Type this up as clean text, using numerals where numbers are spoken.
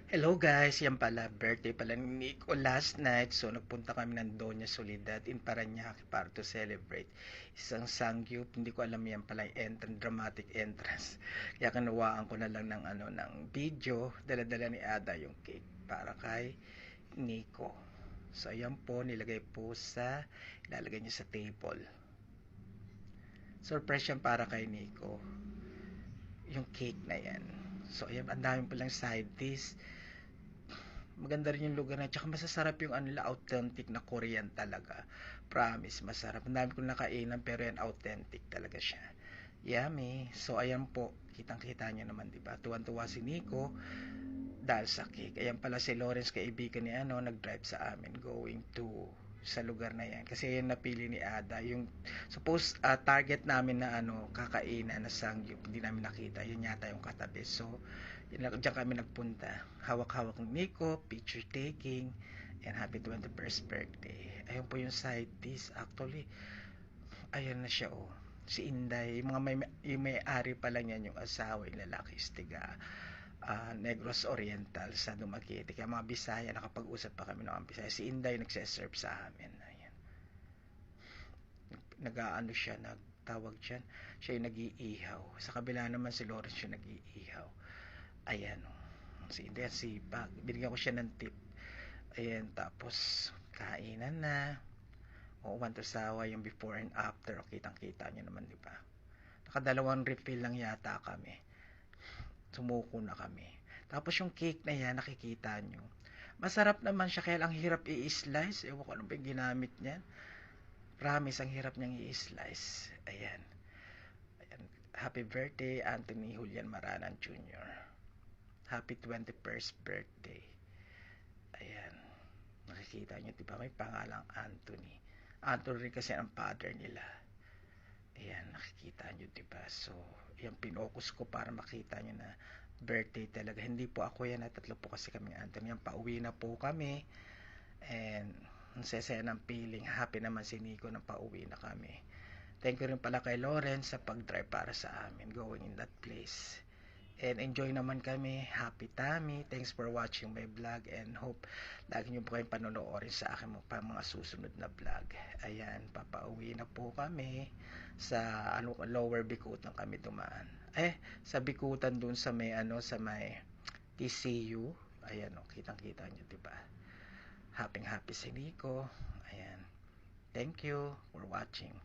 Hello guys, yan pala, birthday pala ni Nico last night. So nagpunta kami ng Doña Soledad in Parañaque para to celebrate. Isang sangyup, hindi ko alam yan pala yung dramatic entrance. Kaya kinuwaan ko na lang ng video, dala-dala ni Ada yung cake para kay Nico. So ayan po, nilagay po ilalagay niya sa table. Surprise yan para kay Nico, yung cake na yan. So ayan, ang dami palang side dish. Maganda rin yung lugar na, tsaka masasarap yung ano nila, authentic na Korean talaga. Promise, masarap. Ang dami kong nakainan pero yan authentic talaga siya. Yummy. So ayan po, kitang-kita nyo naman, 'di ba? Tuwan-tuwa si Nico dahil sa cake. Ayan pala si Lawrence, kaibigan ni nag-drive sa amin going to sa lugar na yan kasi yan napili ni Ada yung suppose target namin na kakainan na sangyup, hindi namin nakita, yun yata yung katabi. So diyan kami nagpunta, hawak-hawak ng Nico, picture taking, and happy 21st birthday. Ayun po yung side dish. Actually, ayan na siya, oh. Si Inday, yung may-ari pa lang yan, yung asawa, yung lalaki, tiga Negros Oriental sa Dumaguete. Kaya mga Bisaya, nakapag-usap pa kami ng mga Bisaya. Si Inday nagseserve sa amin. Ayan. Nag-aano siya, nagtawag dyan. Siya yung nag-iihaw. Sa kabila naman si Lawrence yung nag-iihaw. Ayan, oh. Si Inday, sipag. Binigyan ko siya ng tip. Ayan, tapos kainan na. O, sawa yung before and after. O, kitang-kita nyo naman, di ba? Nakadalawang refill lang yata kami. Sumuko na kami. Tapos yung cake na yan, nakikita nyo. Masarap naman siya, kaya lang hirap i-slice. Ewan ko anong pa ginamit niya. Promise, ang hirap niyang i-slice. Ayan. Ayan. Happy birthday, Anthony Julian Maranan Jr. Happy 21st birthday. Ayan. Nakikita nyo, diba? May pangalang Anthony. Anthony rin kasi ang father nila. Ayan, nakikita nyo, diba? So, yung pinokus ko para makita nyo na birthday talaga. Hindi po ako yan, tatlo po kasi kami Anthony. Yan, pauwi na po kami. And, ang sesaya ng feeling. Happy naman si Nico na pauwi na kami. Thank you rin pala kay Lawrence sa pag-drive para sa amin going in that place. And enjoy naman kami. Happy Tammy. Thanks for watching my vlog and hope lagi nyo po kayong panonoorin sa akin mga susunod na vlog. Ayan, papauwi na po kami sa Lower Bikutan kami dumaan. Sa Bikutan dun sa may sa may TCU. Ayan, kitang-kita nyo, 'di ba? Happy si Nico. Ayan. Thank you for watching.